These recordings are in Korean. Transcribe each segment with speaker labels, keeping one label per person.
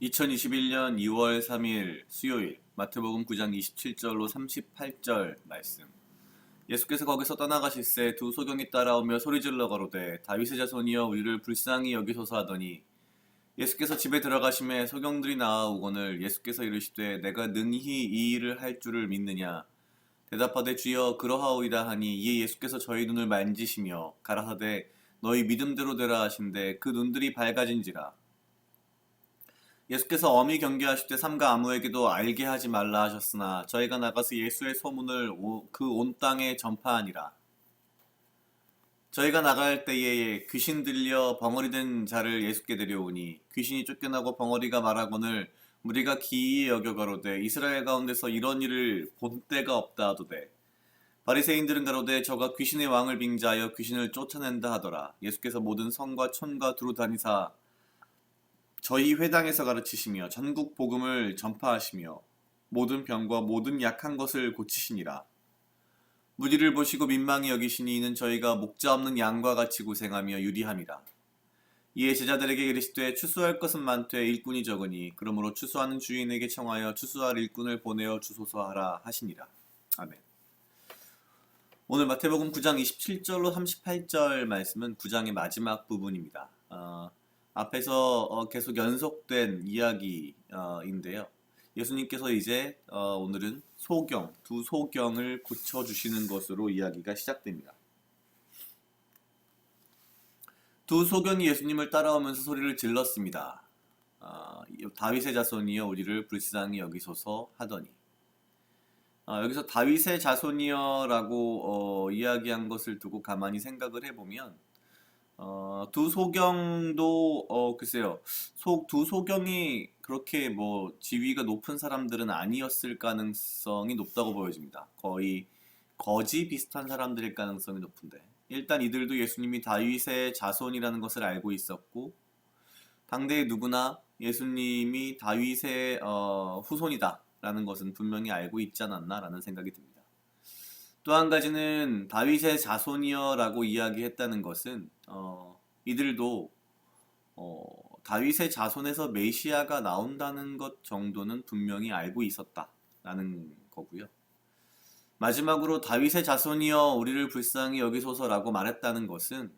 Speaker 1: 2021년 2월 3일 수요일 마태복음 9장 27절로 38절 말씀. 예수께서 거기서 떠나가실새 두 소경이 따라오며 소리질러 가로되 다윗의 자손이여 우리를 불쌍히 여기소서 하더니 예수께서 집에 들어가심에 소경들이 나아오거늘 예수께서 이르시되 내가 능히 이 일을 할 줄을 믿느냐 대답하되 주여 그러하오이다 하니 이에 예수께서 저희 눈을 만지시며 가라사대 너희 믿음대로 되라 하신대 그 눈들이 밝아진지라. 예수께서 엄히 경계하실 때 삼가 아무에게도 알게 하지 말라 하셨으나 저희가 나가서 예수의 소문을 그 온 땅에 전파하니라. 저희가 나갈 때에 귀신 들려 벙어리 된 자를 예수께 데려오니 귀신이 쫓겨나고 벙어리가 말하거늘 우리가 기이히 여겨 가로되 이스라엘 가운데서 이런 일을 본 때가 없다 하도되 바리새인들은 가로되 저가 귀신의 왕을 빙자하여 귀신을 쫓아낸다 하더라. 예수께서 모든 성과 촌과 두루 다니사 저희 회당에서 가르치시며 전국 복음을 전파하시며 모든 병과 모든 약한 것을 고치시니라. 무리를 보시고 민망히 여기시니 이는 저희가 목자 없는 양과 같이 고생하며 유리함이라. 이에 제자들에게 이르시되 추수할 것은 많되 일꾼이 적으니 그러므로 추수하는 주인에게 청하여 추수할 일꾼을 보내어 주소서 하라 하시니라. 아멘. 오늘 마태복음 9장 27절로 38절 말씀은 9장의 마지막 부분입니다. 앞에서 계속 연속된 이야기인데요. 예수님께서 이제 오늘은 두 소경을 고쳐주시는 것으로 이야기가 시작됩니다. 두 소경이 예수님을 따라오면서 소리를 질렀습니다. 다윗의 자손이여 우리를 불쌍히 여기소서 하더니 여기서 다윗의 자손이여 라고 이야기한 것을 두고 가만히 생각을 해보면 두 소경도 글쎄요 두 소경이 그렇게 뭐 지위가 높은 사람들은 아니었을 가능성이 높다고 보여집니다. 거의 거지 비슷한 사람들일 가능성이 높은데 일단 이들도 예수님이 다윗의 자손이라는 것을 알고 있었고 당대의 누구나 예수님이 다윗의 후손이다 라는 것은 분명히 알고 있지 않았나 라는 생각이 듭니다. 또 한 가지는 다윗의 자손이여 라고 이야기했다는 것은 이들도 다윗의 자손에서 메시아가 나온다는 것 정도는 분명히 알고 있었다라는 거고요. 마지막으로 다윗의 자손이여 우리를 불쌍히 여기소서 라고 말했다는 것은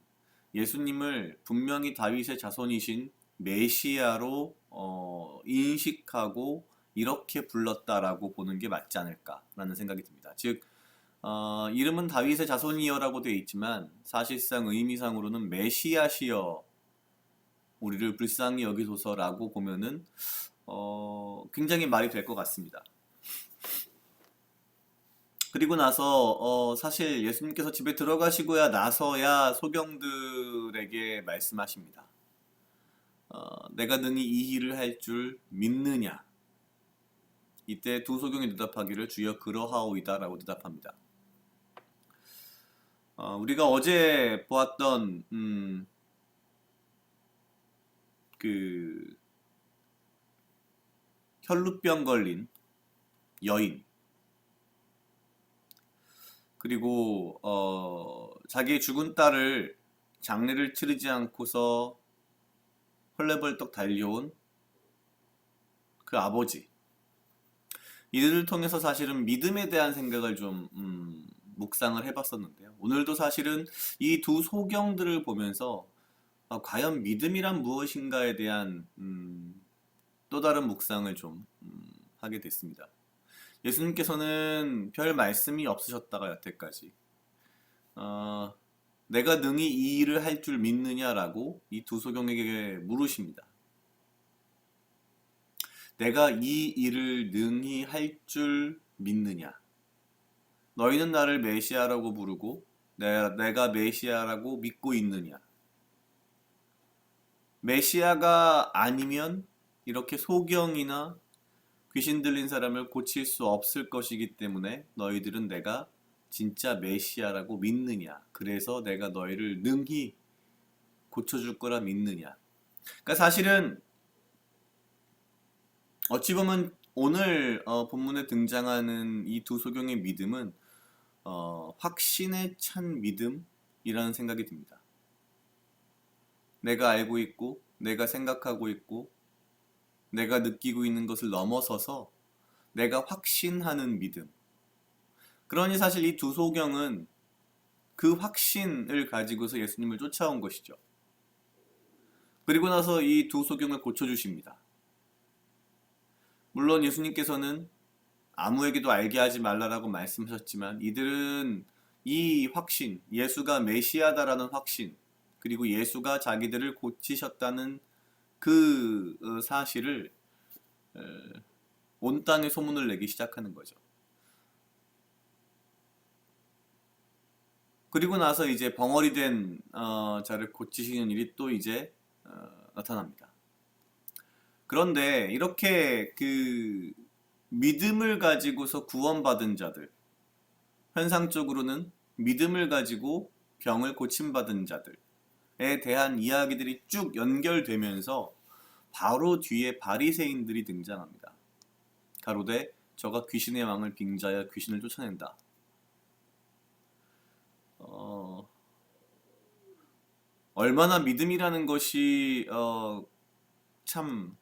Speaker 1: 예수님을 분명히 다윗의 자손이신 메시아로 인식하고 이렇게 불렀다라고 보는 게 맞지 않을까라는 생각이 듭니다. 즉 이름은 다윗의 자손이여라고 되어 있지만 사실상 의미상으로는 메시아시여 우리를 불쌍히 여기소서라고 보면은 굉장히 말이 될 것 같습니다. 그리고 나서 사실 예수님께서 집에 들어가시고야 나서야 소경들에게 말씀하십니다. 내가 능히 이 일을 할 줄 믿느냐? 이때 두 소경이 대답하기를 주여 그러하오이다 라고 대답합니다. 우리가 어제 보았던 그 혈루병 걸린 여인 그리고 자기의 죽은 딸을 장례를 치르지 않고서 헐레벌떡 달려온 그 아버지 이들을 통해서 사실은 믿음에 대한 생각을 좀 묵상을 해봤었는데요. 오늘도 사실은 이 두 소경들을 보면서 과연 믿음이란 무엇인가에 대한 또 다른 묵상을 좀 하게 됐습니다. 예수님께서는 별 말씀이 없으셨다가 여태까지 내가 능히 이 일을 할 줄 믿느냐라고 이 두 소경에게 물으십니다. 내가 이 일을 능히 할 줄 믿느냐? 너희는 나를 메시아라고 부르고 내가 메시아라고 믿고 있느냐? 메시아가 아니면 이렇게 소경이나 귀신 들린 사람을 고칠 수 없을 것이기 때문에 너희들은 내가 진짜 메시아라고 믿느냐? 그래서 내가 너희를 능히 고쳐줄 거라 믿느냐? 그러니까 사실은 어찌 보면 오늘 본문에 등장하는 이 두 소경의 믿음은 확신에 찬 믿음이라는 생각이 듭니다. 내가 알고 있고, 내가 생각하고 있고, 내가 느끼고 있는 것을 넘어서서 내가 확신하는 믿음. 그러니 사실 이 두 소경은 그 확신을 가지고서 예수님을 쫓아온 것이죠. 그리고 나서 이 두 소경을 고쳐주십니다. 물론 예수님께서는 아무에게도 알게 하지 말라라고 말씀하셨지만 이들은 이 확신, 예수가 메시아다라는 확신, 그리고 예수가 자기들을 고치셨다는 그 사실을 온 땅에 소문을 내기 시작하는 거죠. 그리고 나서 이제 벙어리 된 자를 고치시는 일이 또 이제 나타납니다. 그런데 이렇게 그 믿음을 가지고서 구원받은 자들, 현상적으로는 믿음을 가지고 병을 고침받은 자들에 대한 이야기들이 쭉 연결되면서 바로 뒤에 바리새인들이 등장합니다. 가로되 저가 귀신의 왕을 빙자하여 귀신을 쫓아낸다. 얼마나 믿음이라는 것이 참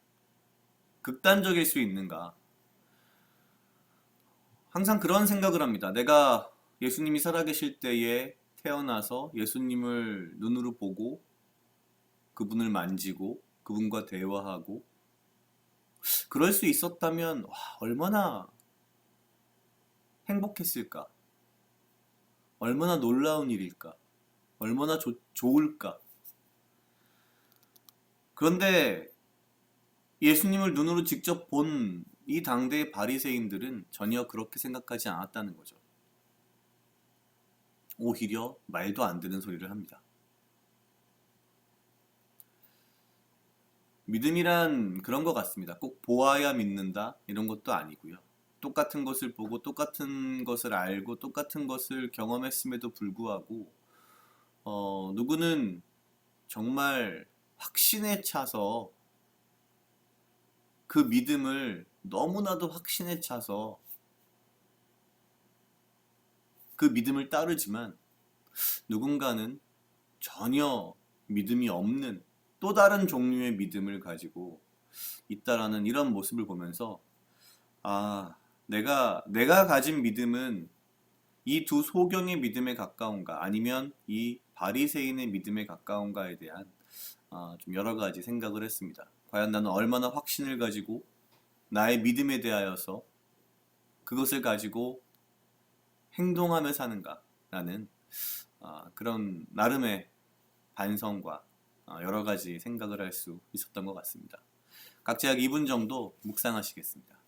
Speaker 1: 극단적일 수 있는가. 항상 그런 생각을 합니다. 내가 예수님이 살아계실 때에 태어나서 예수님을 눈으로 보고 그분을 만지고 그분과 대화하고 그럴 수 있었다면 얼마나 행복했을까? 얼마나 놀라운 일일까? 얼마나 좋을까? 그런데 예수님을 눈으로 직접 본 이 당대의 바리새인들은 전혀 그렇게 생각하지 않았다는 거죠. 오히려 말도 안 되는 소리를 합니다. 믿음이란 그런 것 같습니다. 꼭 보아야 믿는다 이런 것도 아니고요. 똑같은 것을 보고 똑같은 것을 알고 똑같은 것을 경험했음에도 불구하고 누구는 정말 확신에 차서 그 믿음을 너무나도 확신에 차서 그 믿음을 따르지만 누군가는 전혀 믿음이 없는 또 다른 종류의 믿음을 가지고 있다라는 이런 모습을 보면서 내가 가진 믿음은 이 두 소경의 믿음에 가까운가 아니면 이 바리새인의 믿음에 가까운가에 대한 좀 여러 가지 생각을 했습니다. 과연 나는 얼마나 확신을 가지고 나의 믿음에 대하여서 그것을 가지고 행동하며 사는가 라는 그런 나름의 반성과 여러 가지 생각을 할 수 있었던 것 같습니다. 각자 약 2분 정도 묵상하시겠습니다.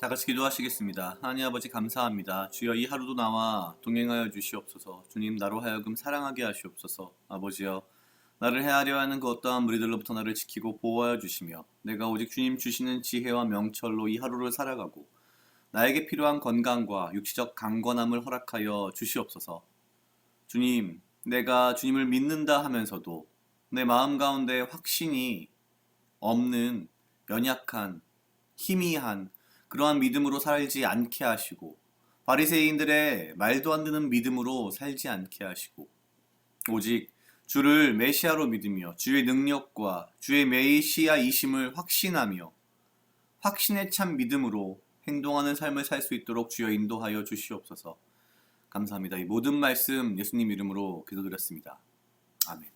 Speaker 1: 다 같이 기도하시겠습니다. 하나님 아버지 감사합니다. 주여 이 하루도 나와 동행하여 주시옵소서. 주님 나로 하여금 사랑하게 하시옵소서. 아버지여 나를 헤아려 하는 그 어떠한 무리들로부터 나를 지키고 보호하여 주시며 내가 오직 주님 주시는 지혜와 명철로 이 하루를 살아가고 나에게 필요한 건강과 육체적 강건함을 허락하여 주시옵소서. 주님, 내가 주님을 믿는다 하면서도 내 마음 가운데 확신이 없는 연약한 희미한 그러한 믿음으로 살지 않게 하시고 바리새인들의 말도 안 되는 믿음으로 살지 않게 하시고 오직 주를 메시아로 믿으며 주의 능력과 주의 메시아이심을 확신하며 확신에 찬 믿음으로 행동하는 삶을 살 수 있도록 주여 인도하여 주시옵소서. 감사합니다. 이 모든 말씀 예수님 이름으로 기도드렸습니다. 아멘.